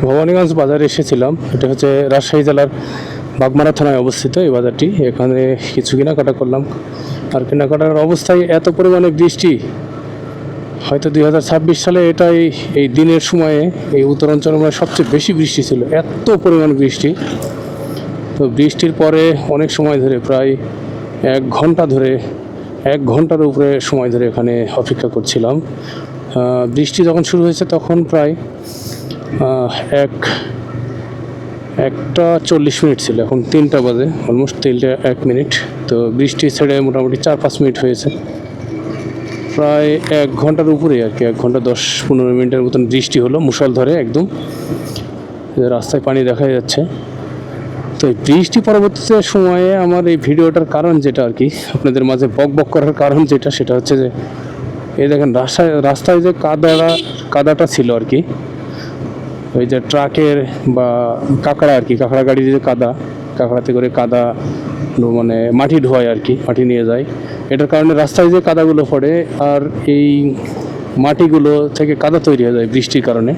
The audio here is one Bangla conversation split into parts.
ভবানীগঞ্জ বাজারে এসেছিলাম। এটা হচ্ছে রাজশাহী জেলার বাগমারা থানায় অবস্থিত এই বাজারটি। এখানে কিছু কেনাকাটা করলাম। আর কেনাকাটার অবস্থায় এত পরিমাণে বৃষ্টি, হয়তো 2026 সালে এটাই এই দিনের সময়ে এই উত্তরাঞ্চলে মানে সবচেয়ে বেশি বৃষ্টি ছিল, এত পরিমাণ বৃষ্টি। তো বৃষ্টির পরে অনেক সময় ধরে প্রায় 1 ঘন্টা ধরে 1 ঘন্টার উপরে সময় ধরে এখানে অপেক্ষা করছিলাম। বৃষ্টি যখন শুরু হয়েছে তখন প্রায় 1টা 40 মিনিট ছিল, এখন 3টা বাজে, অলমোস্ট 3টা 1 মিনিট। তো বৃষ্টি ছেড়ে মোটামুটি 4-5 মিনিট হয়েছে, প্রায় 1 ঘন্টার উপরেই আর কি। 1 ঘন্টা 10-15 মিনিটের মতন বৃষ্টি হলো মুষলধারে একদম, রাস্তায় পানি দেখা যাচ্ছে। তো এই বৃষ্টি পরবর্তীতে সময়ে আমার এই ভিডিওটার কারণ যেটা আর কি, আপনাদের মাঝে বক করার কারণ যেটা, সেটা হচ্ছে যে এই দেখেন রাস্তায় যে কাদাটা ছিল আর কি, ওই যে ট্রাকের বা কাঁকড়া আর কি, কাঁকড়া গাড়ি যে কাঁকড়াতে করে কাদা মানে মাটি ধোয়ায় আর কি, মাটি নিয়ে যায়। এটার কারণে রাস্তায় যে কাদাগুলো পড়ে আর এই মাটিগুলো থেকে কাদা তৈরি হয়ে যায় বৃষ্টির কারণে।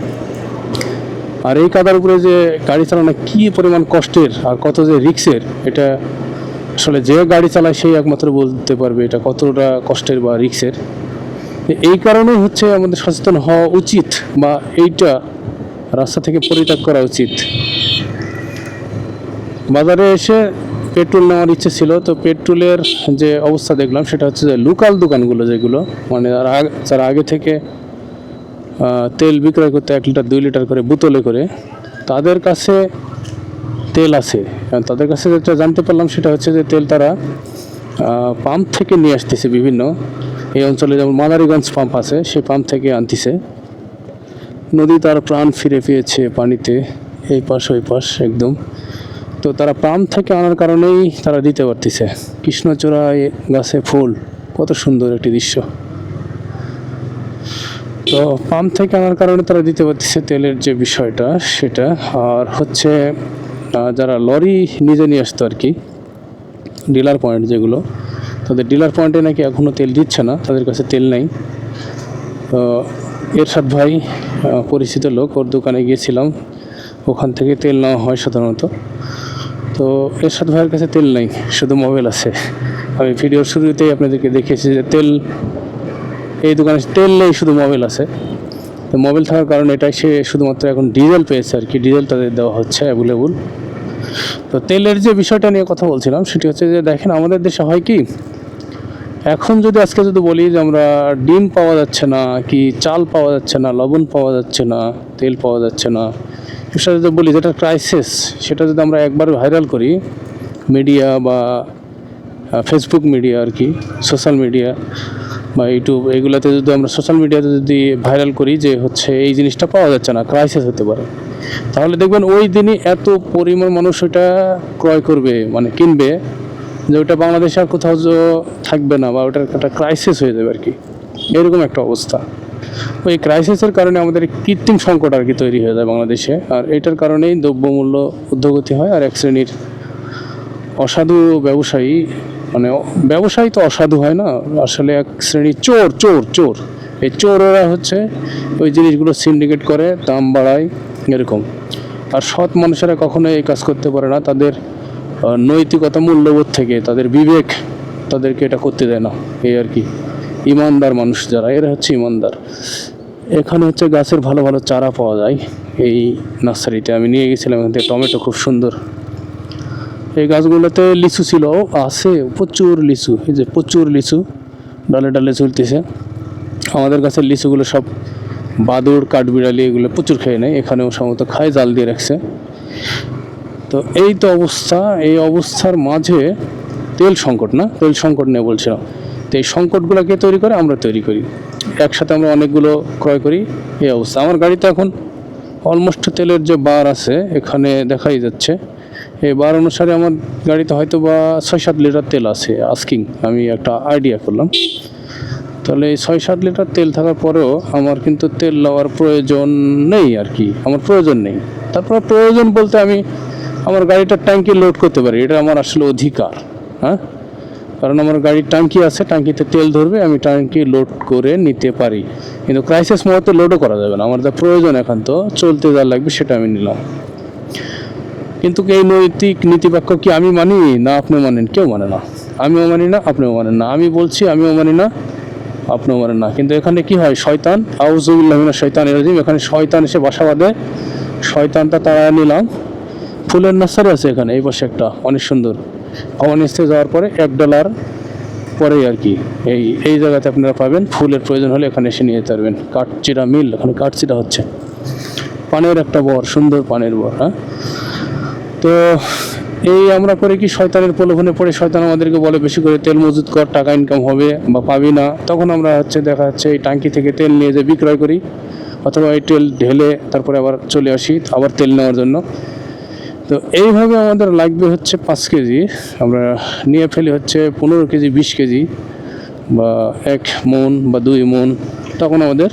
আর এই কাদার উপরে যে গাড়ি চালানো কী পরিমাণ কষ্টের আর কত যে রিক্সের, এটা আসলে যে গাড়ি চালায় সেই একমাত্র বলতে পারবে এটা কতটা কষ্টের বা রিক্সের। এই কারণেই হচ্ছে আমাদের সচেতন হওয়া উচিত, বা এইটা রাস্তা থেকে পরিত্যাগ করা উচিত। বাজারে এসে পেট্রোল নেওয়ার ইচ্ছে ছিল, তো পেট্রোলের যে অবস্থা দেখলাম সেটা হচ্ছে যে লোকাল দোকানগুলো যেগুলো মানে যারা আগে থেকে তেল বিক্রয় করতে 1 লিটার 2 লিটার করে বোতলে করে, তাদের কাছে তেল আছে। তাদের কাছে যেটা জানতে পারলাম সেটা হচ্ছে যে তেল তারা পাম্প থেকে নিয়ে আসতেছে বিভিন্ন এই অঞ্চলে, যেমন মাদারীগঞ্জ পাম্প আছে, সেই পাম্প থেকে আনতেছে। নদী তার প্রাণ ফিরে পেয়েছে পানিতে, এই পাশ ওই পাশ একদম। তো তারা পাম্প থেকে আনার কারণেই তারা দিতে পারতেছে। কৃষ্ণচূড়ায় গাছে ফুল, কত সুন্দর একটি দৃশ্য। তো পাম্প থেকে আনার কারণে তারা দিতে পারতেছে তেলের যে বিষয়টা সেটা। আর হচ্ছে যারা লরি নিজে নিয়ে আসতো আর কি, ডিলার পয়েন্ট যেগুলো, তাদের ডিলার পয়েন্টে নাকি এখনও তেল দিচ্ছে না, তাদের কাছে তেল নেই। তো এরশাদ ভাই পরিচিত লোক, ওর দোকানে গিয়েছিলাম, ওখান থেকে তেল নেওয়া হয় সাধারণত। তো এরশাদ ভাইয়ের কাছে তেল নেই, শুধু মোবাইল আছে। আমি ভিডিওর শুরুতেই আপনাদেরকে দেখিয়েছি যে এই দোকানে তেল নেই, শুধু মোবাইল আছে। তো মোবাইল থাকার কারণে এটাই সে শুধুমাত্র এখন ডিজেল পেয়েছে আর কি, ডিজেল তাদের দেওয়া হচ্ছে অ্যাভেলেবল। তো তেলের যে বিষয়টা নিয়ে কথা বলছিলাম সেটি হচ্ছে যে দেখেন আমাদের দেশে হয় কি, এখন আজকে যদি বলি যে আমরা ডিম পাওয়া যাচ্ছে না, কি চাল পাওয়া যাচ্ছে না, লবণ পাওয়া যাচ্ছে না, তেল পাওয়া যাচ্ছে না, সেটা যদি বলি যেটা ক্রাইসিস, সেটা যদি আমরা একবার ভাইরাল করি মিডিয়া বা ফেসবুক মিডিয়া আর কি, সোশ্যাল মিডিয়া বা ইউটিউব, এগুলোতে যদি আমরা সোশ্যাল মিডিয়াতে যদি ভাইরাল করি যে হচ্ছে এই জিনিসটা পাওয়া যাচ্ছে না, ক্রাইসিস হতে পারে, তাহলে দেখবেন ওই দিনই এত পরিমাণ মানুষ ওটা ক্রয় করবে, মানে কিনবে, যে ওটা বাংলাদেশে আর কোথাও থাকবে না, বা ওটার একটা ক্রাইসিস হয়ে যাবে আর কি, এরকম একটা অবস্থা। ওই ক্রাইসিসের কারণে আমাদের কৃত্রিম সংকট আর কি তৈরি হয়ে যায় বাংলাদেশে। আর এটার কারণেই দ্রব্যমূল্য ঊর্ধ্বগতি হয়। আর এক শ্রেণীর অসাধু ব্যবসায়ী, মানে ব্যবসায়ী তো অসাধু হয় না, আসলে এক শ্রেণীর চোর, এই চোররা হচ্ছে ওই জিনিসগুলো সিন্ডিকেট করে, দাম বাড়ায় এরকম। আর সৎ মানুষেরা কখনোই এই কাজ করতে পারে না, তাদের নৈতিকতা মূল্যবোধ থেকে তাদের বিবেক তাদেরকে এটা করতে দেয় না, এই আর কি। ইমানদার মানুষ যারা, এরা হচ্ছে ইমানদার। এখানে হচ্ছে গাছের ভালো ভালো চারা পাওয়া যায় এই নার্সারিতে। আমি নিয়ে গেছিলাম এখান থেকে টমেটো, খুব সুন্দর। এই গাছগুলোতে লিচু ছিল, আছে প্রচুর লিচু, এই যে প্রচুর লিচু ডালে ডালে ঝুলতেছে। আমাদের গাছের লিচুগুলো সব বাদুড় কাঠবিড়ালি এগুলো প্রচুর খেয়ে নেয়, এখানেও সম্ভবত খায়, জাল দিয়ে রাখছে। তো এই তো অবস্থা, এই অবস্থার মাঝে তেল সংকট নিয়ে বলছিলাম। তো এই সংকটগুলোকে তৈরি করে আমরা তৈরি করি, একসাথে আমরা অনেকগুলো ক্রয় করি, এই অবস্থা। আমার গাড়িতে এখন অলমোস্ট তেলের যে বার আছে এখানে দেখাই যাচ্ছে, এই বার অনুসারে আমার গাড়িতে হয়তো বা 6-7 লিটার তেল আছে আস্কিং, আমি একটা আইডিয়া করলাম। তাহলে এই 6-7 লিটার তেল থাকার পরেও আমার কিন্তু তেল নেওয়ার প্রয়োজন নেই আর কি, আমার প্রয়োজন নেই। তারপর প্রয়োজন বলতে আমি আমার গাড়িটার ট্যাঙ্কি লোড করতে পারি, এটা আমার আসলে অধিকার। হ্যাঁ, কারণ আমার গাড়ির ট্যাঙ্কি আছে, ট্যাঙ্কিতে তেল ধরবে, আমি ট্যাঙ্কি লোড করে নিতে পারি। কিন্তু ক্রাইসিস মুহূর্তে লোডও করা যাবে না, আমার যা প্রয়োজন একান্ত চলতে যা লাগবে সেটা আমি নিলাম। কিন্তু এই নৈতিক নীতিবাক্য কি আমি মানি না আপনিও মানেন? কেউ মানে না। আমিও মানি না, আপনিও মানেন না। আমি বলছি আমিও মানি না, আপনিও মানেন না। কিন্তু এখানে কি হয়, শয়তান, আউযুবিল্লাহি মিনাশ শাইতানির রাজিম, এখানে শয়তান এসে বাসা বাঁধে। শয়তানটা তাড়া নিলাম। ফুলের নার্সারি আছে এখানে, এই পাশে একটা অনেক সুন্দর। ভবানীস্থে যাওয়ার পরে $1 পরেই আর কি এই জায়গাতে আপনারা পাবেন। ফুলের প্রয়োজন হলে এখানে এসে নিয়ে যেতে পারবেন। কাঠচিরা মিল, এখানে কাঠচিরা হচ্ছে। পানের একটা বর, সুন্দর পানের বর। হ্যাঁ, তো এই আমরা করে কি শয়তানের প্রলোভনে পড়ে শয়তান আমাদেরকে বলে বেশি করে তেল মজুত কর, টাকা ইনকাম হবে বা পাবি না। তখন আমরা দেখা যাচ্ছে এই ট্যাঙ্কি থেকে তেল নিয়ে যে বিক্রয় করি, অথবা এই তেল ঢেলে তারপরে আবার চলে আসি আবার তেল নেওয়ার জন্য। তো এইভাবে আমাদের লাগবে হচ্ছে 5 কেজি, আমরা নিয়ে ফেলি হচ্ছে 15 কেজি, 20 কেজি বা 1 মণ বা 2 মণ। তখন আমাদের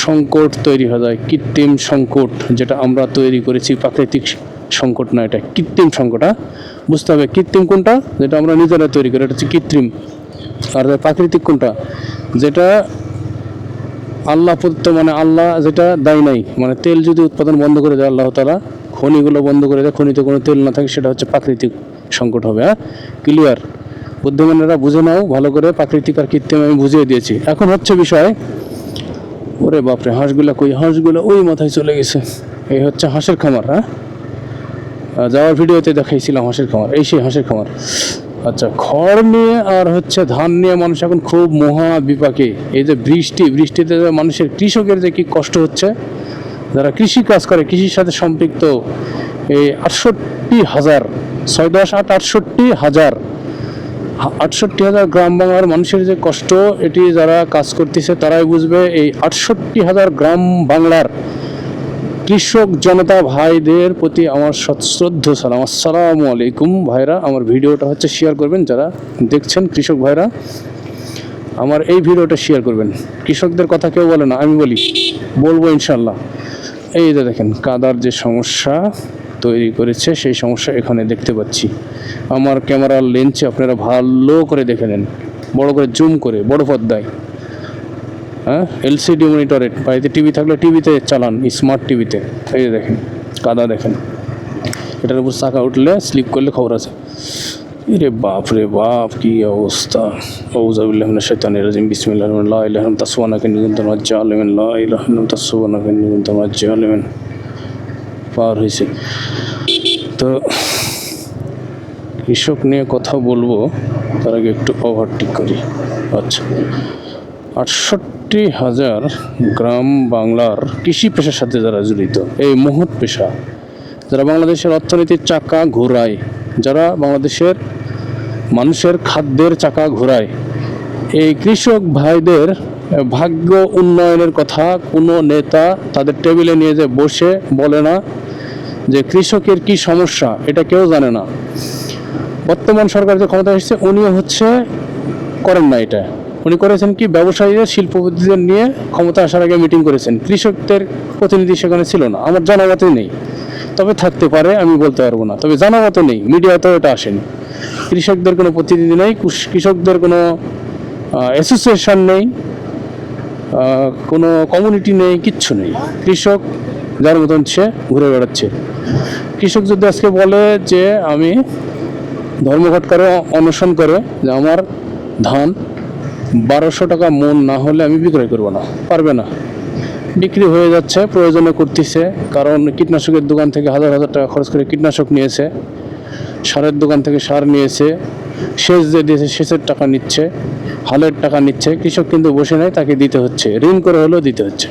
সংকট তৈরি হয়ে যায়, কৃত্রিম সংকট, যেটা আমরা তৈরি করেছি। প্রাকৃতিক সংকট না, এটা কৃত্রিম সংকট। বুঝতে হবে কৃত্রিম কোনটা, যেটা আমরা নিজেরা তৈরি করি, এটা হচ্ছে কৃত্রিম। আর প্রাকৃতিক কোনটা, যেটা আল্লাহ প্রদত্ত, মানে আল্লাহ যেটা দায়ী নাই। মানে তেল যদি উৎপাদন বন্ধ করে দেয় আল্লাহ তাআলা, খনিগুলো বন্ধ করে দেয়, খনিতে কোনো তেল না থাকে, সেটা হচ্ছে প্রাকৃতিক সংকট হবে। ক্লিয়ার? বুদ্ধিমানেরা বুঝে নাও ভালো করে, প্রাকৃতিক আর কৃত্রিম আমি বুঝিয়ে দিয়েছি। এখন হচ্ছে বিষয়, ওরে বাপরে, হাঁসগুলা কই? হাঁসগুলো ওই মাথায় চলে গেছে। এই হচ্ছে হাঁসের খামার। যাওয়ার ভিডিওতে দেখাইছিলাম হাঁসের খামার, এই সেই হাঁসের খামার। আচ্ছা, খড় নিয়ে আর হচ্ছে ধান নিয়ে মানুষ এখন খুব মহা বিপাকে। এই যে বৃষ্টিতে মানুষের, কৃষকের যে কি কষ্ট হচ্ছে, যারা কৃষি কাজ করে, কৃষির সাথে সম্পৃক্ত, এই 68,000, 6, 10, 8, 68,000 গ্রাম বাংলার মানুষের যে কষ্ট, এটি যারা কাজ করতেছে তারাই বুঝবে। এই 68,000 গ্রাম বাংলার কৃষক জনতা ভাইদের প্রতি আমার সশ্রদ্ধ সালাম। আসসালামু আলাইকুম ভাইরা। আমার ভিডিওটা হচ্ছে শেয়ার করবেন, যারা দেখছেন কৃষক ভাইরা, আমার এই ভিডিওটা শেয়ার করবেন। কৃষকদের কথা কেউ বলে না, আমি বলবো ইনশাল্লাহ। এই যে দেখেন কাদার যে সমস্যা তৈরি করেছে, সেই সমস্যা এখানে দেখতে পাচ্ছি। আমার ক্যামেরার লেন্সে আপনারা ভালো করে দেখে নেন, বড় করে জুম করে, বড় পর্দায়। এলসিডি মনিটরে, বাড়িতে টিভি থাকলে টিভিতে চালান, স্মার্ট টিভিতে। এই যে দেখেন কাদা, দেখেন এটার উপর চাকা উঠলে, স্লিপ করলে খবর আছে। রে বাপ রে বাপ, কি অবস্থা! আউযুবিল্লাহি মিনাশ শাইতানির রাজিম, বিসমিল্লাহির রহমানির রহিম, লা ইলাহা ইল্লাল্লাহ তাসওয়ানাকা নিকুনতুম জালিমিন, লা ইলাহা ইল্লাল্লাহ তাসওয়ানাকা নিকুনতুম জালিমিন। পার হয়েছে। তো কৃষক নিয়ে কথা বলবো, তার আগে একটু ওভারটেক করি। আচ্ছা, 68,000 গ্রাম বাংলার কৃষি পেশার সাথে যারা জড়িত, এই মহৎ পেশা, যারা বাংলাদেশের অর্থনীতির চাকা ঘোরায়, যারা বাংলাদেশের মানুষের খাদ্যের চাকা ঘোরায়, এই কৃষক ভাইদের ভাগ্য উন্নয়নের কথা কোনো নেতা তাদের টেবিলে নিয়ে যে বসে বলে না। যে কৃষকের কি সমস্যা এটা কেউ জানে না। বর্তমান সরকার যে ক্ষমতা এসেছে, উনিও করেন না এটা। উনি করেছেন কি, ব্যবসায়ীদের, শিল্পপতিদের নিয়ে ক্ষমতা আসার আগে মিটিং করেছেন। কৃষকদের প্রতিনিধি সেখানে ছিল না, আমার জানামতে নেই। তবে থাকতে পারে, আমি বলতে পারবো না, তবে জানামতে নেই, মিডিয়াতেও এটা আসেনি। কৃষকদের কোনো প্রতিনিধি নেই, কৃষকদের কোনো অ্যাসোসিয়েশন নেই, কোনো কমিউনিটি নেই, কিচ্ছু নেই। কৃষক যার মতন সে ঘুরে বেড়াচ্ছে। কৃষক যদি আজকে বলে যে আমি ধর্মঘট করে, অনশন করে, যে আমার ধান 1200 টাকা মণ না হলে আমি বিক্রয় করবো না, পারবে না। বিক্রি হয়ে যাচ্ছে, প্রয়োজনে করতেছে। কারণ কীটনাশকের দোকান থেকে হাজার হাজার টাকা খরচ করে কীটনাশক নিয়েছে, সারের দোকান থেকে সার নিয়েছে, সেচ যে দিয়েছে সেচের টাকা নিচ্ছে, হালের টাকা নিচ্ছে। কৃষক কিন্তু বসে নেই, তাকে দিতে হচ্ছে, ঋণ করে হলেও দিতে হচ্ছে।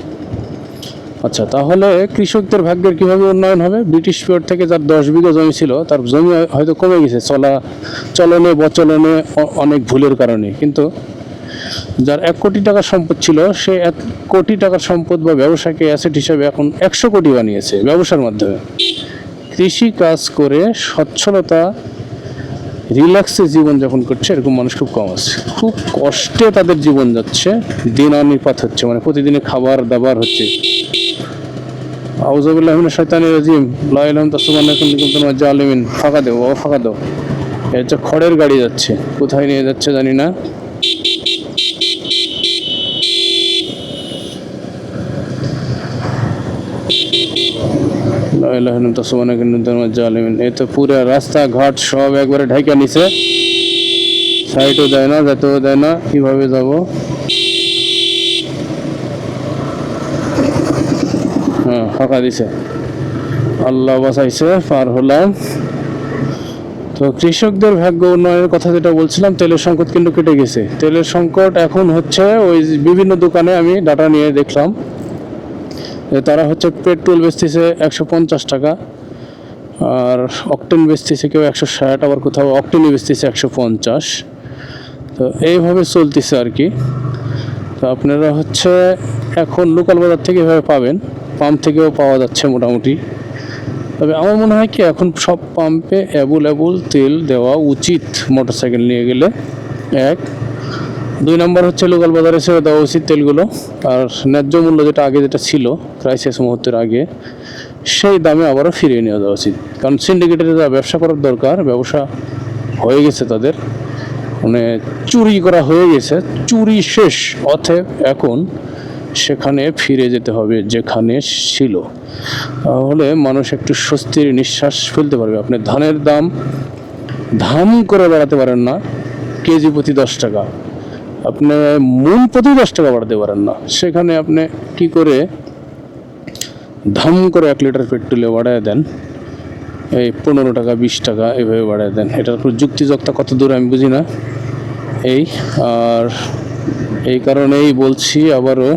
আচ্ছা, তাহলে কৃষকদের ভাগ্যের কীভাবে উন্নয়ন হবে? ব্রিটিশ পিরিয়ড থেকে যার 10 বিঘা জমি ছিল, তার জমি হয়তো কমে গেছে চলনে বচলনে অনেক ভুলের কারণে। কিন্তু যার 1 কোটি টাকার সম্পদ ছিল, সে 1 কোটি টাকার সম্পদ বা ব্যবসাকে অ্যাসেট হিসাবে এখন 100 কোটি বানিয়েছে ব্যবসার মাধ্যমে। কৃষি কাজ করে সচ্ছলতা, রিল্যাক্সে জীবনযাপন করছে, এরকম মানুষ খুব কম আছে। খুব কষ্টে তাদের জীবন যাচ্ছে, দিনানিপাত হচ্ছে, মানে প্রতিদিনে খাবার দাবার হচ্ছে। আউযুবিল্লাহি মিনাশ শাইতানির রাজিম, লা ইলাহা ইল্লাল্লাহ তাসওয়ানাকা নিকুনতুম জালিমিন। ফাঁকা দেও, ফাঁকা দাও। হচ্ছে খড়ের গাড়ি যাচ্ছে, কোথায় নিয়ে যাচ্ছে জানি না। এই তো পুরো রাস্তাঘাট সব একবারে ঢাইকা নিছে, সাইডও দেয় না, যেতেও দেয় না, কিভাবে যাব? হ্যাঁ, ফাঁকা দিছে, আল্লাহ বাঁচাইছে, পার হলাম। তো কৃষকদের ভাগ্য উন্নয়নের কথা যেটা বলছিলাম, তেলের সংকট কিন্তু কেটে গেছে। তেলের সংকট এখন হচ্ছে ওই বিভিন্ন দোকানে আমি ডাটা নিয়ে দেখলাম, তারা হচ্ছে পেট্রোল বেচতেছে 150 টাকা, আর অকটেন বেচতেছে কেউ 160, আবার কোথাও অকটেনই বেচতেছে 150। তো এইভাবে চলতেছে আর কি। তো আপনারা হচ্ছে এখন লোকাল বাজার থেকে এভাবে পাবেন, পাম্প থেকেও পাওয়া যাচ্ছে মোটামুটি। তবে আমার মনে হয় কি এখন সব পাম্পে অ্যাভেলেবল তেল দেওয়া উচিত মোটরসাইকেল নিয়ে গেলে, 1। 2 নম্বর হচ্ছে লোকাল বাজারে ছেড়ে দেওয়া উচিত তেলগুলো, আর ন্যায্য মূল্য যেটা আগে যেটা ছিল ক্রাইসিস মুহূর্তের আগে, সেই দামে আবারও ফিরিয়ে নিয়ে যাওয়া উচিত। কারণ সিন্ডিকেটের যা ব্যবসা করার দরকার, ব্যবসা হয়ে গেছে তাদের, মানে চুরি করা হয়ে গেছে, চুরি শেষ। অতএব এখন সেখানে ফিরে যেতে হবে যেখানে ছিল, তাহলে মানুষ একটু স্বস্তির নিঃশ্বাস ফেলতে পারবে। আপনি ধানের দাম ধাম করে বাড়াতে পারেন না, কেজি প্রতি 10 টাকা, আপনি মূল প্রতি 10 টাকা বাড়াতে পারেন না, সেখানে আপনি কি করে ধাম করে 1 লিটার পেট্রোলে বাড়ায় দেন এই 15 টাকা 20 টাকা এভাবে বাড়ায় দেন। এটার যুক্তিযুক্তা কত দূর আমি বুঝি না। আর এই কারণেই বলছি আবারও,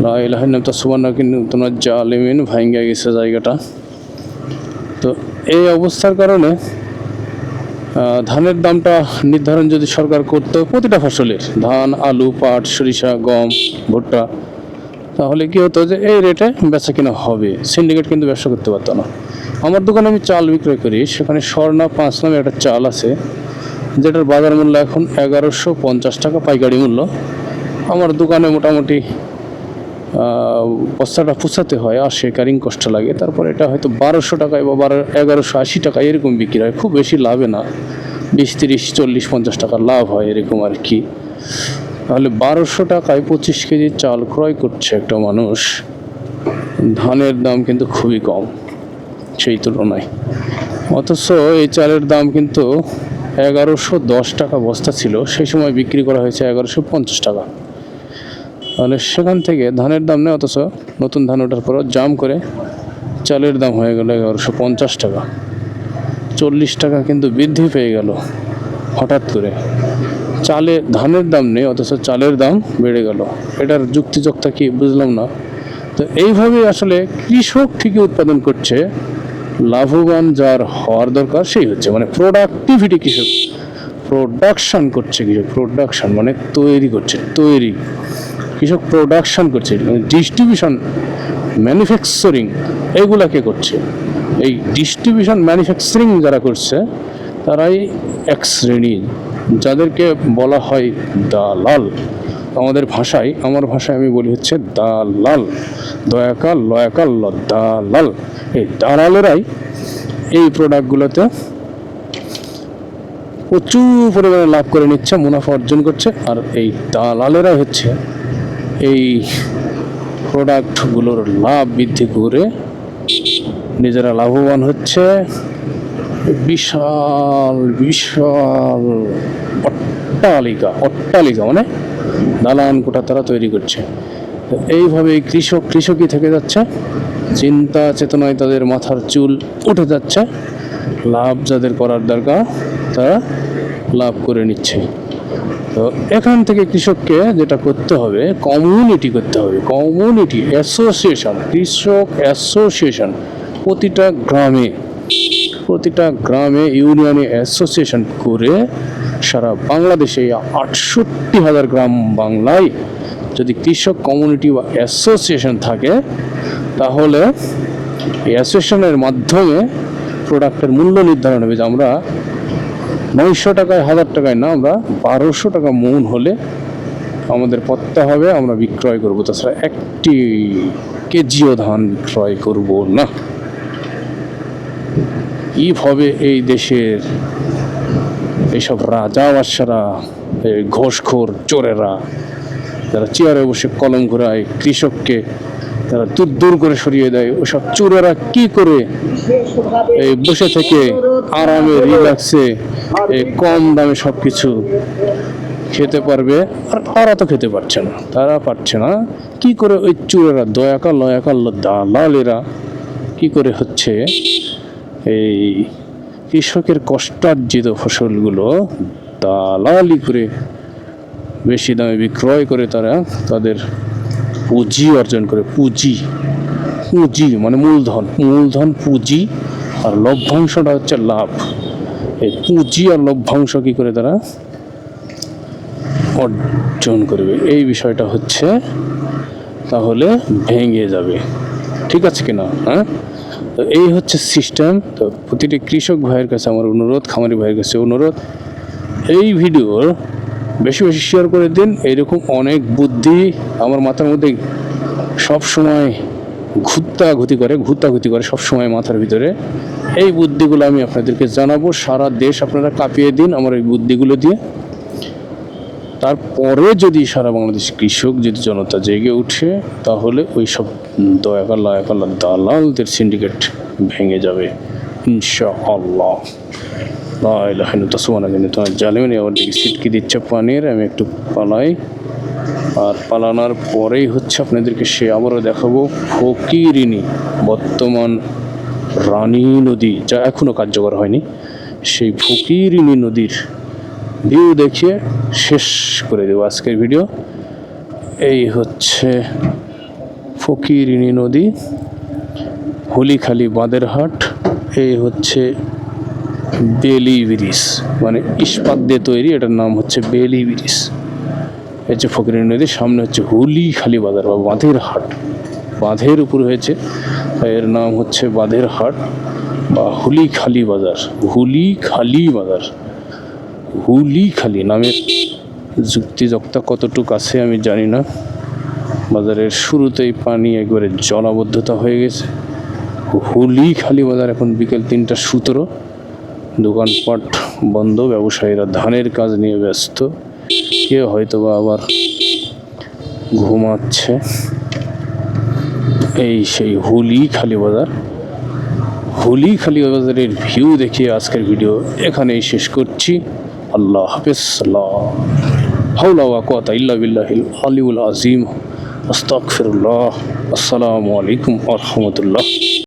লা ইলাহা ইল্লাল্লাহ সুবহানাকা ইন্নী কুনতু মিনাজ জালিমিন, ভাঙ্গা গেছে জায়গাটা। তো এই অবস্থার কারণে ধানের দামটা নির্ধারণ যদি সরকার করতো প্রতিটা ফসলের, ধান, আলু, পাট, সরিষা, গম, ভুট্টা, তাহলে কি হতো যে এই রেটে বেচা কিনা হবে, সিন্ডিকেট কিন্তু ব্যবসা করতে পারতো না। আমার দোকানে আমি চাল বিক্রয় করি, সেখানে স্বর্ণা 5 নামে একটা চাল আছে, যেটার বাজার মূল্য এখন 1150 টাকা পাইকারি মূল্য। আমার দোকানে মোটামুটি বস্তাটা পুষাতে হয়, আর সে ক্যারিং কষ্ট লাগে। তারপর এটা হয়তো 1200 টাকায় বা 1180 টাকা এরকম বিক্রি হয়, খুব বেশি লাভে না, 20, 30, 40, 50 টাকা লাভ হয় এরকম আর কি। তাহলে 1200 টাকায় 25 কেজি চাল ক্রয় করছে একটা মানুষ, ধানের দাম কিন্তু খুবই কম সেই তুলনায়। অথচ এই চালের দাম কিন্তু 1110 টাকা বস্তা ছিল, সেই সময় বিক্রি করা হয়েছে 1150 টাকা। তাহলে সেখান থেকে ধানের দাম নেই, অথচ নতুন ধান ওঠার পরও জাম করে চালের দাম হয়ে গেল 1150 টাকা। 40 টাকা কিন্তু বৃদ্ধি পেয়ে গেল হঠাৎ করে। ধানের দাম নেই, অথচ চালের দাম বেড়ে গেল। এটার যুক্তিযুক্তা কি বুঝলাম না। তো এইভাবে আসলে কৃষক ঠিকই উৎপাদন করছে, লাভবান যার হওয়ার দরকার সেই হচ্ছে, মানে প্রোডাক্টিভিটি, কৃষক প্রোডাকশন করছে, কৃষক প্রোডাকশন মানে তৈরি করছে, কৃষক প্রোডাকশন করছে, ডিস্ট্রিবিউশন, ম্যানুফ্যাকচারিং এগুলাকে করছে। এই ডিস্ট্রিবিউশন ম্যানুফ্যাকচারিং যারা করছে তারাই এক শ্রেণী, যাদেরকে বলা হয় দালাল। আমার ভাষায় আমি বলি হচ্ছে দালাল, দয়াকাল লয়াকাল দালাল। এই দালালেরাই এই প্রোডাক্টগুলোতে প্রচুর পরিমাণে লাভ করে নিচ্ছে, মুনাফা অর্জন করছে। আর এই দালালেরা হচ্ছে এই প্রোডাক্টগুলোর লাভ বৃদ্ধি করে নিজেরা লাভবান হচ্ছে, বিশাল বিশাল অট্টালিকা মানে দালান কোঠা তারা তৈরি করছে। তো এইভাবে কৃষকই থেকে যাচ্ছে, চিন্তা চেতনায় তাদের মাথার চুল উঠে যাচ্ছে, লাভ যাদের করার দরকার তারা লাভ করে নিচ্ছে। তো এখান থেকে কৃষককে যেটা করতে হবে, কমিউনিটি করতে হবে, কমিউনিটি অ্যাসোসিয়েশন, কৃষক অ্যাসোসিয়েশন প্রতিটা গ্রামে ইউনিয়নে অ্যাসোসিয়েশন করে সারা বাংলাদেশে 68,000 গ্রাম বাংলায় যদি কৃষক কমিউনিটি বা অ্যাসোসিয়েশন থাকে, তাহলে এই অ্যাসোসিয়েশনের মাধ্যমে প্রোডাক্টের মূল্য নির্ধারণ হবে, যে আমরা 900 টাকায় 1000 টাকায় না, আমরা 1200 টাকা মন হলে আমাদের পড়তে হবে, আমরা বিক্রয় করব, তাছাড়া 1 কেজিও ধান বিক্রয় করব না। এইভাবে এই দেশের এইসব রাজা বাদশারা, এই ঘোষখোর চোরেরা যারা চেয়ারে বসে কলম ঘোরায়, কৃষককে তারা দূর দূর করে সরিয়ে দেয়, ওসব চোরেরা কি করে এই বসে থেকে আরামে রিল্যাক্সে এই কম দামে সব কিছু খেতে পারবে? আর তারা তো খেতে পারছে না, তারা পারছে না। কি করে ওই চোরেরা, দয়াকার লয়াকার দালালেরা কি করে হচ্ছে এই কৃষকের কষ্টার্জিত ফসলগুলো দালালি করে বেশি দামে বিক্রয় করে তারা তাদের পুঁজি অর্জন করে। পুঁজি মানে মূলধন পুঁজি, আর লভ্যাংশটা হচ্ছে লাভ। এই পুঁজি আর লভ্যাংশ কি করে তারা অর্জন করবে, এই বিষয়টা হচ্ছে তাহলে ভেঙে যাবে। ঠিক আছে কিনা? হ্যাঁ, তো এই হচ্ছে সিস্টেম। তো প্রতিটি কৃষক ভাইয়ের কাছে আমার অনুরোধ, খামারি ভাইয়ের কাছে অনুরোধ, এই ভিডিওর বেশি বেশি শেয়ার করে দিন। এইরকম অনেক বুদ্ধি আমার মাথার মধ্যে সব সময় ঘুত্তাঘুতি করে সব সময় মাথার ভিতরে। এই বুদ্ধিগুলো আমি আপনাদেরকে জানাবো। সারা দেশ আপনারা কাঁপিয়ে দিন আমার এই বুদ্ধিগুলো দিয়ে। তারপরে যদি সারা বাংলাদেশ কৃষক যদি জনতা জেগে উঠে, তাহলে ওই সব দয়াকার দালালদের সিন্ডিকেট ভেঙে যাবে ইনশাআল্লাহ। জালিমানি আবার দিকে সিটকি দিচ্ছে পানির। আমি একটু পালাই, আর পালানোর পরেই হচ্ছে আপনাদেরকে সে আবারও দেখাবো ফকিরিনী, বর্তমান রানী নদী, যা এখনও কার্যকর হয়নি। সেই ফকিরিনী নদীর ভিউ দেখিয়ে শেষ করে দেবো আজকের ভিডিও। এই হচ্ছে ফকিরিনী নদী, হুলিখালি বাঁধেরহাট। এই হচ্ছে বেলি ব্রিজ, মানে ইস্পাত দিয়ে তৈরি, এটার নাম হচ্ছে বেলি ব্রিজ। এই হচ্ছে ফকিরিনী নদীর সামনে হচ্ছে হুলিখালি বাজার বা বাঁধের হাট, বাঁধের উপর হয়েছে, এর নাম হচ্ছে বাঁধের হাট বা হুলিখালি বাজার। হুলিখালি নামের যুক্তিযুক্তা কতটুকু আছে আমি জানি না। বাজারের শুরুতেই পানি একবারে জলাবদ্ধতা হয়ে গেছে। হুলিখালি বাজার এখন বিকেল 3:17, দোকানপাট বন্ধ, ব্যবসায়ীরা ধানের কাজ নিয়ে ব্যস্ত, কেউ হয়তো বা আবার ঘুমাচ্ছে। এই সেই হুলিখালি বাজারের ভিউ দেখিয়ে আজকের ভিডিও এখানেই শেষ করছি। আল্লাহ হাফেজ। লা হাওলা ওয়া কুওয়াতা ইল্লা বিল্লাহিল আলিয়্যিল আযীম। আস্তাগফিরুল্লাহ। আসসালামু আলাইকুম ওয়া রাহমাতুল্লাহ।